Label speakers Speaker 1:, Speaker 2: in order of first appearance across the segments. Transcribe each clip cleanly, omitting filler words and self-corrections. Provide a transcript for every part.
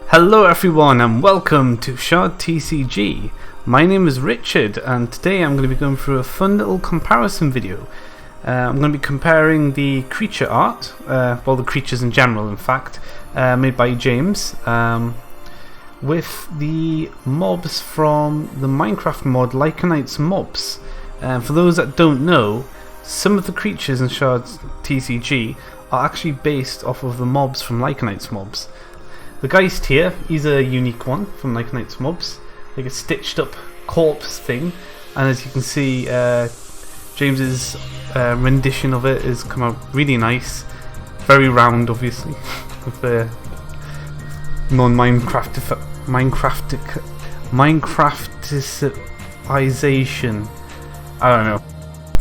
Speaker 1: Hello everyone and welcome to Shard TCG. My name is Richard and today I'm going to be going through a fun little comparison video. I'm going to be comparing the creature art, well the creatures in general in fact, made by James, with the mobs from the Minecraft mod Lycanites mobs. For those that don't know, some of the creatures in Shard TCG are actually based off of the mobs from Lycanites mobs. The Geist here, he's a unique one from Lycanites mobs, like a stitched up corpse thing, and as you can see James's rendition of it has come out really nice, very round obviously, with the Minecrafticization. I don't know.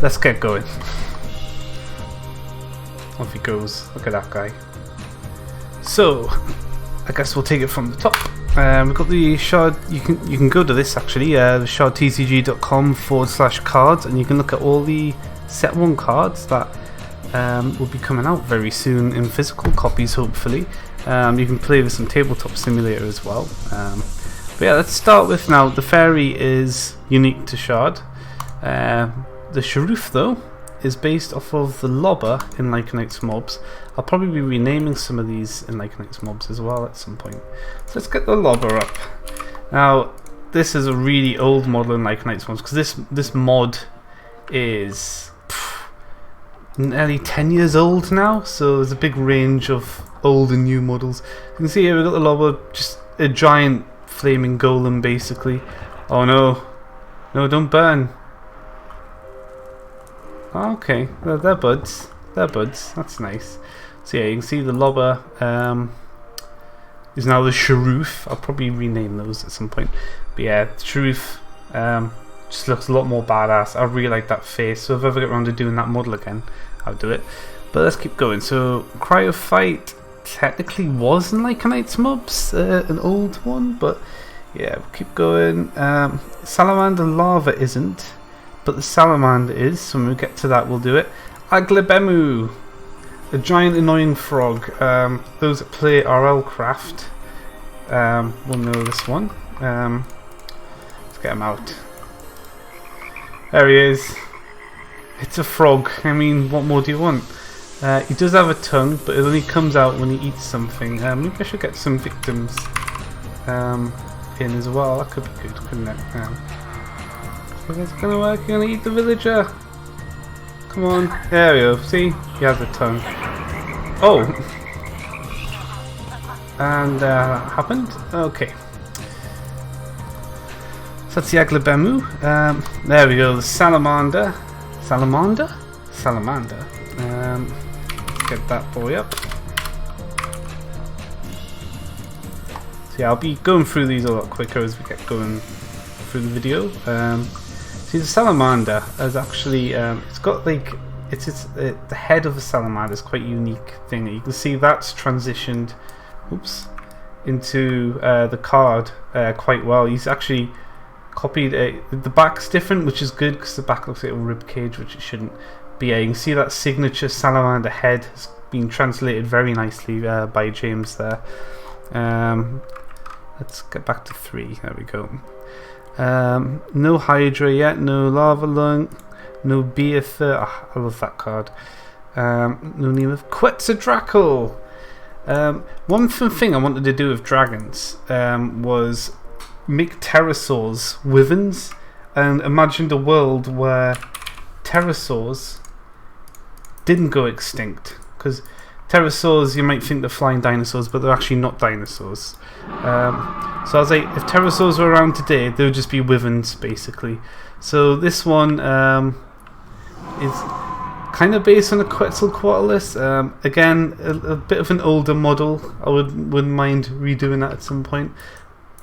Speaker 1: Let's get going. Off he goes. Look at that guy. So I guess we'll take it from the top. We've got the Shard. You can go to this actually, shardtcg.com/cards, and you can look at all the set 1 cards that will be coming out very soon in physical copies, hopefully. You can play with some tabletop simulator as well. But yeah, let's start with now. The fairy is unique to Shard. The Sharoof though is based off of the Lobber in Lycanites mobs. I'll probably be renaming some of these in Lycanites mobs as well at some point. So let's get the Lobber up. Now this is a really old model in Lycanites mobs because this mod is nearly 10 years old now, so there's a big range of old and new models. You can see here we've got the Lobber, just a giant flaming golem basically. Oh no, no, don't burn. Okay, they're buds. They're buds. That's nice. So yeah, you can see the Lobber is now the Sharoof. I'll probably rename those at some point. But yeah, the Sharoof just looks a lot more badass. I really like that face. So if I ever get around to doing that model again, I'll do it. But let's keep going. So Cryophyte technically was in Lycanites mobs, an old one. But yeah, we'll keep going. Salamander Lava isn't. But the Salamander is, so when we get to that we'll do it. Aglibemu, a giant annoying frog. Those that play RL Craft will know this one. Let's get him out. There he is. It's a frog. I mean, what more do you want? He does have a tongue, but it only comes out when he eats something. Maybe I should get some victims in as well. That could be good, couldn't it? It's gonna work. You're gonna eat the villager. Come on. There we go. See? He has a tongue. Oh. And that happened. Okay. So that's the Aglibemu. There we go. The Salamander. Salamander? Salamander. Let's get that boy up. So yeah, I'll be going through these a lot quicker as we get going through the video. See, the Salamander is actually, it's got like, the head of a salamander is quite a unique thing. You can see that's transitioned, into the card quite well. He's actually copied the back's different, which is good because the back looks like a rib cage, which it shouldn't. But yeah, you can see that signature salamander head has been translated very nicely by James there. Let's get back to 3. There we go. No Hydra yet, no Lava Lung, no Beether. Oh, I love that card. No name of Quetzalcoatl. One thing I wanted to do with dragons was make pterosaurs wyverns and imagined a world where pterosaurs didn't go extinct, because pterosaurs, you might think they're flying dinosaurs, but they're actually not dinosaurs. So I was like, if pterosaurs were around today, they would just be wyverns basically. So this one is kind of based on a Quetzalcoatlus. Again, a bit of an older model. I wouldn't mind redoing that at some point.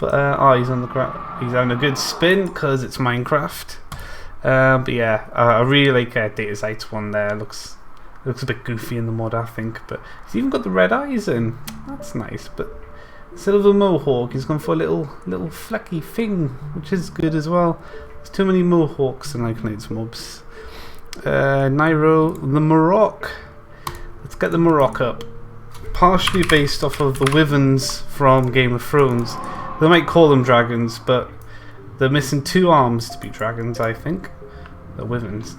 Speaker 1: But oh, he's on the ground. He's having a good spin because it's Minecraft. But yeah, I really like Datacyte's one there. Looks a bit goofy in the mod, I think. But he's even got the red eyes in. That's nice. But instead of a mohawk, he's gone for a little flecky thing, which is good as well. There's too many mohawks in Lycanites mobs. Nairo, the Maroc. Let's get the Maroc up. partially based off of the wyverns from Game of Thrones. They might call them dragons, but they're missing 2 arms to be dragons, I think. The wyverns.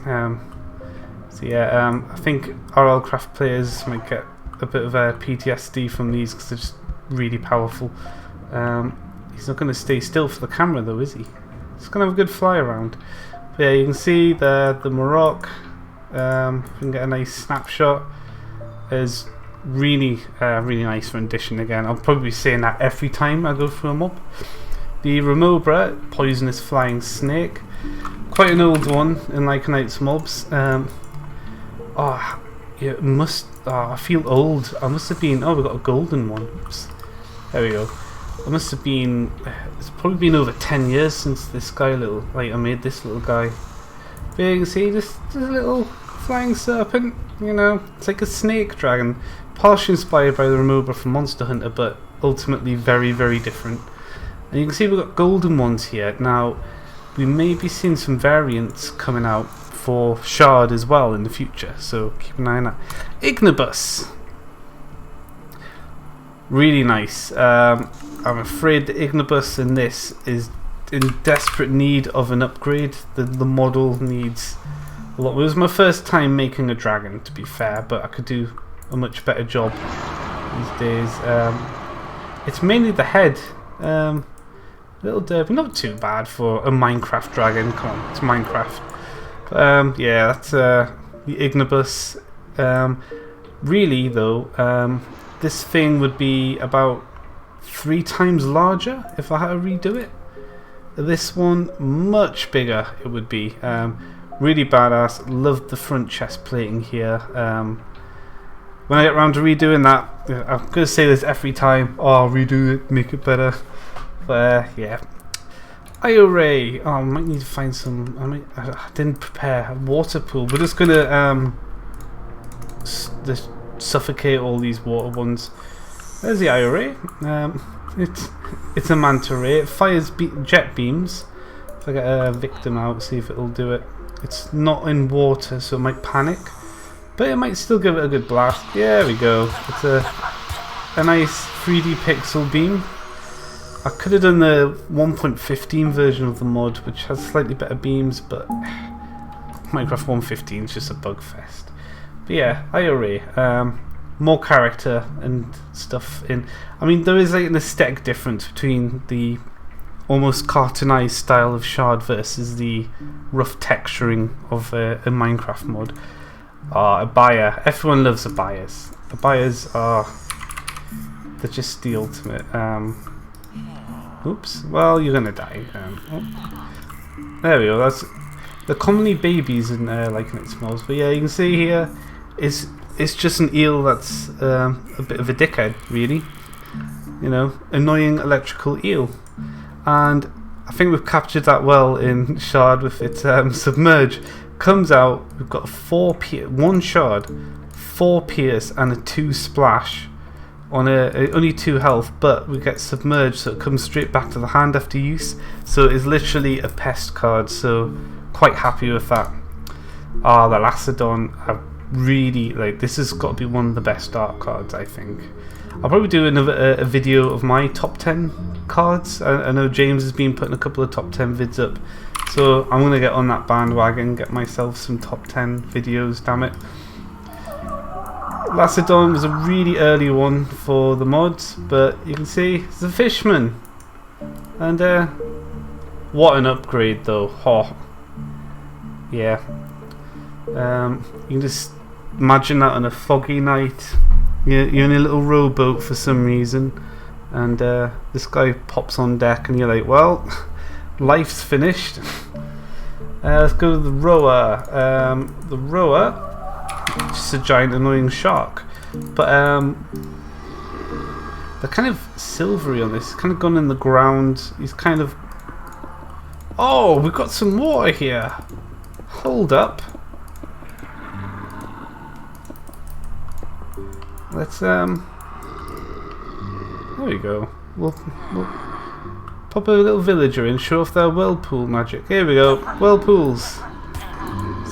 Speaker 1: So yeah, I think RLCraft players might get a bit of a PTSD from these because they're just really powerful. He's not going to stay still for the camera though, is he? He's going to have a good fly around. But yeah, you can see the Morocco. You can get a nice snapshot. Is really nice rendition again. I'll probably be saying that every time I go through a mob. The Remobra, poisonous flying snake, quite an old one in Lycanites mobs. I feel old. I must have been. Oh, we got a golden one. Oops. There we go. I must have been. It's probably been over 10 years since this guy I made this little guy. But you can see this little flying serpent. You know, it's like a snake dragon, partially inspired by the Remobra from Monster Hunter, but ultimately very, very different. And you can see we've got golden ones here. Now, we may be seeing some variants coming out for Shard as well in the future, so keep an eye on that. Ignibus. Really nice. I'm afraid the Ignibus in this is in desperate need of an upgrade. The model needs a lot. It was my first time making a dragon, to be fair, but I could do a much better job these days. It's mainly the head. Little derby, not too bad for a Minecraft dragon. Come on, it's Minecraft. Yeah, that's the Ignibus. Really though, this thing would be about 3 times larger if I had to redo it. This one, much bigger it would be. Really badass. Love the front chest plating here. When I get around to redoing that, I'm going to say this every time. Oh, redo it, make it better. But yeah. IO-Ray. Oh, I might need to find some. I didn't prepare a water pool. We're just going to just suffocate all these water ones. There's the IO-Ray. It's a manta ray. It fires jet beams. If I get a victim out, see if it'll do it. It's not in water, so it might panic, but it might still give it a good blast. There we go. It's a nice 3D pixel beam. I could have done the 1.15 version of the mod, which has slightly better beams, but Minecraft 1.15 is just a bug fest. But yeah, IO-Ray. More character and stuff in. I mean, there is like an aesthetic difference between the almost cartoonized style of Shard versus the rough texturing of a Minecraft mod. Abaya. Everyone loves Abayas. Abayas are just the ultimate. Oops. Well, you're gonna die. There we go. They're commonly babies in Lycanites mobs. But yeah, you can see here it's just an eel that's a bit of a dickhead, really. You know, annoying electrical eel. And I think we've captured that well in Shard with its submerge. Comes out, we've got 1 Shard, 4 pierce and a 2 splash on only 2 health, but we get submerged, so it comes straight back to the hand after use. So it's literally a pest card, so quite happy with that. The Lacedon, I really like. This has got to be one of the best art cards, I think. I'll probably do a video of my top 10 cards. I know James has been putting a couple of top 10 vids up, so I'm going to get on that bandwagon, get myself some top 10 videos, damn it. Lacedon was a really early one for the mods, but you can see it's a fishman. And what an upgrade though. Oh. Yeah. You can just imagine that on a foggy night. You're in a little rowboat for some reason, and this guy pops on deck, and you're like, well, life's finished. Let's go to the rower. The rower, just a giant annoying shark, but they're kind of silvery on this. He's kind of gone in the ground. He's kind of. Oh, we've got some water here. Hold up. Let's there we go. We'll pop a little villager in, show off their whirlpool magic. Here we go, whirlpools.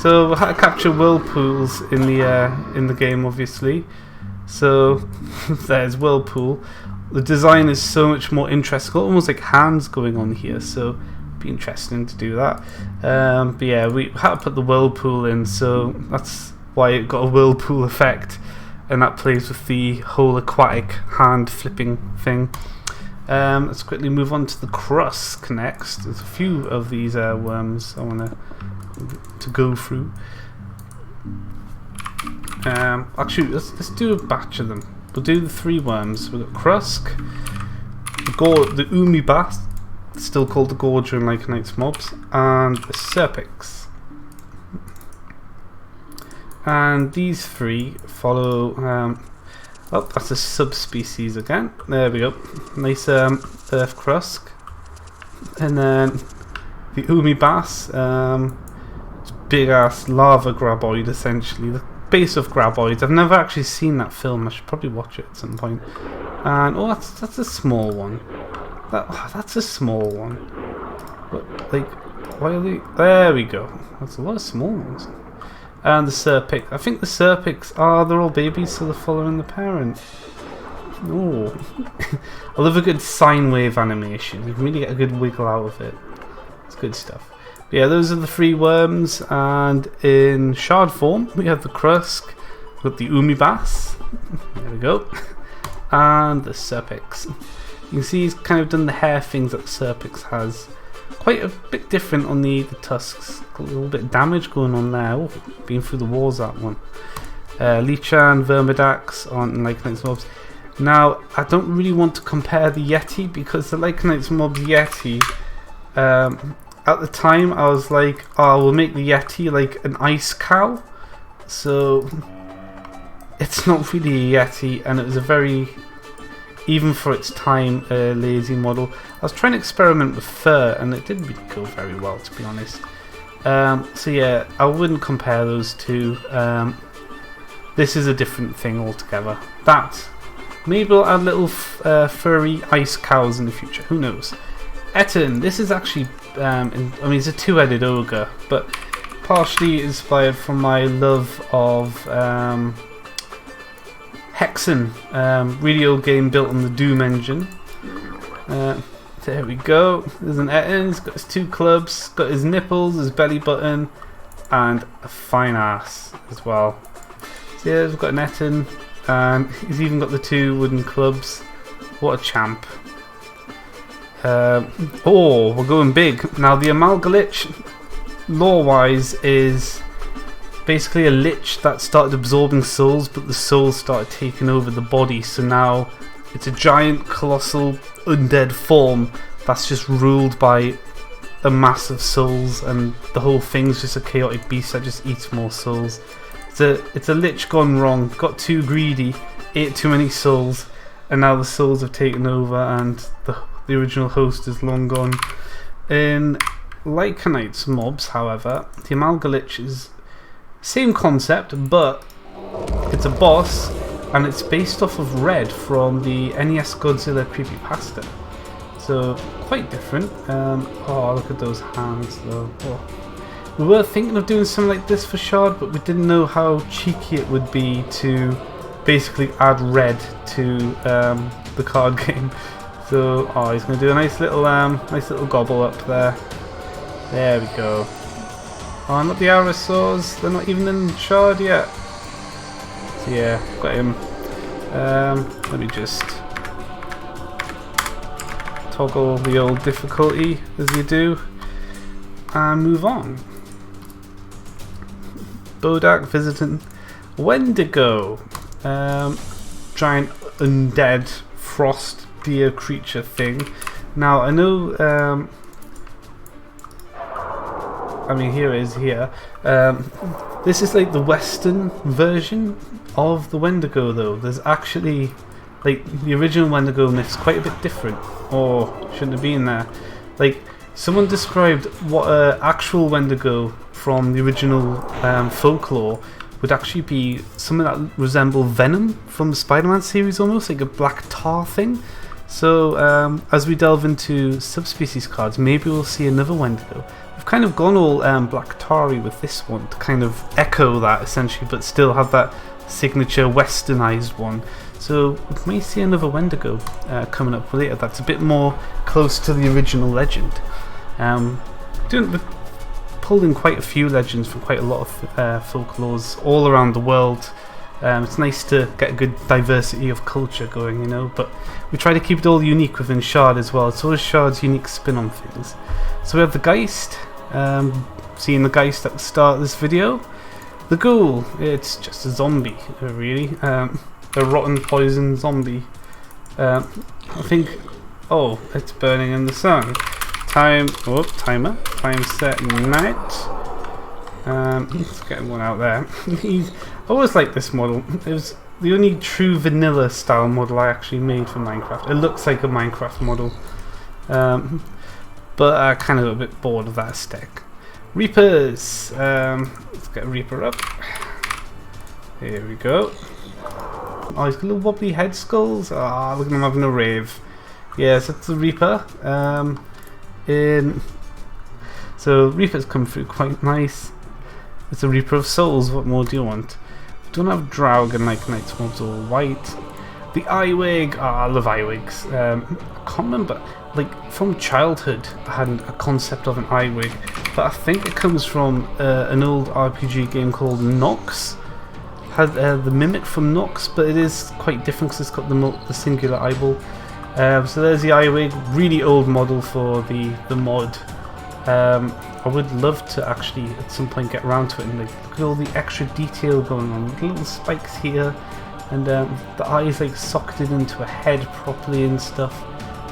Speaker 1: So we had to capture whirlpools in the game, obviously. So there's Whirlpool. The design is so much more interesting, almost like hands going on here, so it'd be interesting to do that. But yeah, we had to put the Whirlpool in, so that's why it got a Whirlpool effect, and that plays with the whole aquatic hand flipping thing. Let's quickly move on to the Krusk next. There's a few of these worms I want to go through. Actually, let's do a batch of them. We'll do the 3 worms. We've got Krusk, the Umibas, still called the Gorger and Lycanites mobs, and the Serpix. And these 3 follow. Oh, that's a subspecies again. There we go. Nice Earth Krusk, and then the Umibas, big ass lava graboid, essentially the base of graboids. I've never actually seen that film. I should probably watch it at some point. And oh, that's a small one. That's a small one. But, like, why are they? There we go. That's a lot of small ones. And the Serpix. I think the Serpix they're all babies, so they're following the parent. Oh, I love a good sine wave animation. You can really get a good wiggle out of it. It's good stuff. But yeah, those are the 3 worms, and in shard form we have the Krusk, with the Umibas. There we go, and the Serpix. You can see he's kind of done the hair things that the Serpix has. Quite a bit different on the tusks. Got a little bit of damage going on there. Oh, been through the walls, that one. Lichan, Vermidax on Lycanites mobs. Now, I don't really want to compare the Yeti, because the Lycanites mobs Yeti, at the time I was like, oh, we'll make the Yeti like an ice cow. So it's not really a Yeti, and it was a very, even for its time, lazy model. I was trying to experiment with fur, and it didn't really go very well, to be honest. So yeah, I wouldn't compare those two. This is a different thing altogether. Maybe we'll add little furry ice cows in the future. Who knows? Etten. This is actually, I mean, it's a 2-headed ogre, but partially inspired from my love of Hexen, really old game built on the Doom engine. There we go. There's an Etten. He's got his 2 clubs, got his nipples, his belly button, and a fine ass as well. So yeah, we've got an Etten, and he's even got the 2 wooden clubs. What a champ. Oh, we're going big. Now the Amalgalich, lore-wise, is basically a lich that started absorbing souls, but the souls started taking over the body, so now it's a giant, colossal, undead form that's just ruled by a mass of souls, and the whole thing's just a chaotic beast that just eats more souls. It's a lich gone wrong, got too greedy, ate too many souls, and now the souls have taken over, and the original host is long gone. In Lycanites mobs, however, the Amalgalich is same concept, but it's a boss, and it's based off of Red from the NES Godzilla creepypasta. So quite different. Oh, look at those hands though. Oh. We were thinking of doing something like this for Shard, but we didn't know how cheeky it would be to basically add Red to the card game. So, oh, he's going to do a nice little gobble up there. There we go. Oh, not the Aerosaurs. They're not even in Shard yet. So yeah, got him. Let me just toggle the old difficulty as you do, and move on. Bodak visiting Wendigo, giant undead frost deer creature thing. Now I know, I mean, here it is here. This is like the Western version of the Wendigo, though. There's actually, like, the original Wendigo myth's quite a bit different. Or shouldn't have been there. Like, someone described what an actual Wendigo from the original folklore would actually be something that resembled Venom from the Spider-Man series, almost like a black tar thing. So as we delve into subspecies cards, maybe we'll see another Wendigo. We've kind of gone all black tarry with this one to kind of echo that essentially, but still have that signature westernized one. So we may see another Wendigo coming up later that's a bit more close to the original legend. We've pulled in quite a few legends from quite a lot of folklores all around the world. It's nice to get a good diversity of culture going, you know, but we try to keep it all unique within Shard as well. It's always Shard's unique spin on things. So we have the Geist, seeing the Geist at the start of this video. The Ghoul, it's just a zombie, really. A rotten poison zombie. I think, oh, it's burning in the sun. Timer, time set night. Let's get one out there. I always liked this model. It was the only true vanilla style model I actually made for Minecraft. It looks like a Minecraft model, but I kind of got a bit bored of that aesthetic. Reapers. Let's get a Reaper up. Here we go. Oh, he's got little wobbly head skulls. Ah, look at him having a rave. Yes, that's the Reaper. So Reapers come through quite nice. It's a Reaper of Souls. What more do you want? We don't have Draug and Lycanites mobs all white. The Eyewig. I love Eyewigs. I can't remember. Like from childhood, I had a concept of an Eyewig, but I think it comes from an old RPG game called Nox. Had the mimic from Nox, but it is quite different because it's got the singular eyeball. So there's the Eyewig, really old model for the mod. I would love to actually at some point get around to it and like look at all the extra detail going on. Little spikes here, and the eyes like socketed into a head properly and stuff.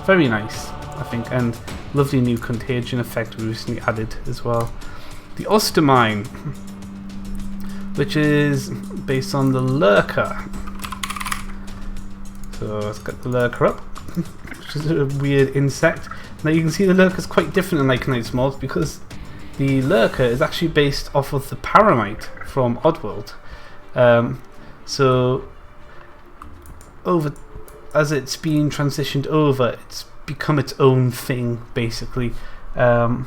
Speaker 1: Very nice, I think, and lovely new contagion effect we recently added as well. The Ostermine, which is based on the Lurker. So let's get the Lurker up, which is a weird insect. Now you can see the Lurker is quite different in Lycanites mods because the Lurker is actually based off of the Paramite from Oddworld. So over as it's being transitioned over, it's become its own thing basically. In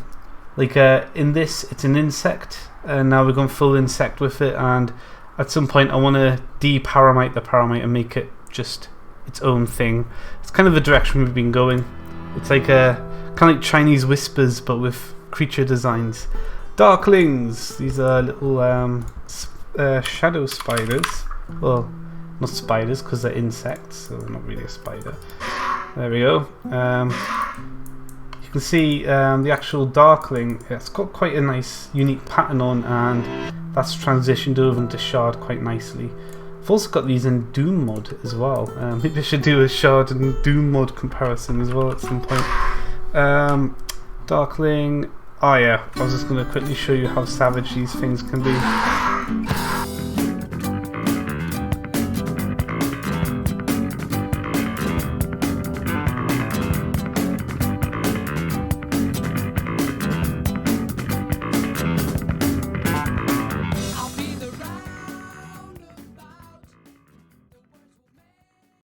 Speaker 1: this, it's an insect, and now we're going full insect with it. And at some point, I want to de-paramite the Paramite and make it just its own thing. It's kind of the direction we've been going. It's like kind of like Chinese whispers, but with creature designs. Darklings. These are little shadow spiders. Well, not spiders because they're insects, so not really a spider. There we go. You can see the actual Darkling. It's got quite a nice, unique pattern on, and that's transitioned over into Shard quite nicely. I've also got these in Doom mod as well. Maybe I should do a Shard and Doom mod comparison as well at some point. Darkling. Oh yeah, I was just going to quickly show you how savage these things can be.